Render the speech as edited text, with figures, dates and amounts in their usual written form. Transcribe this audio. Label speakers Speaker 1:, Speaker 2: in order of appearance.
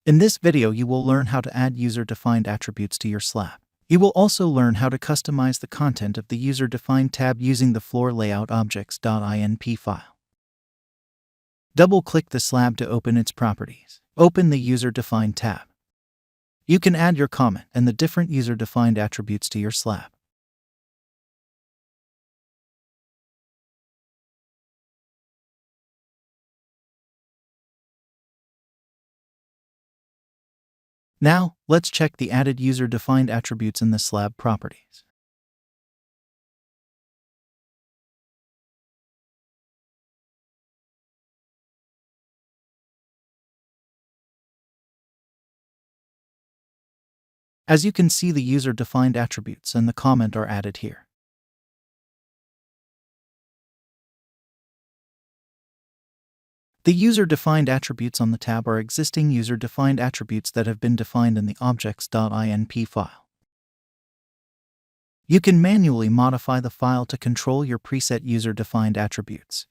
Speaker 1: In this video, you will learn how to add user-defined attributes to your slab. You will also learn how to customize the content of the user-defined tab using the floorlayout.objects.inp file. Double-click the slab to open its properties. Open the user-defined tab. You can add your comment and the different user-defined attributes to your slab. Now, let's check the added user-defined attributes in the slab properties. As you can see, the user-defined attributes and the comment are added here. The user-defined attributes on the tab are existing user-defined attributes that have been defined in the objects.inp file. You can manually modify the file to control your preset user-defined attributes.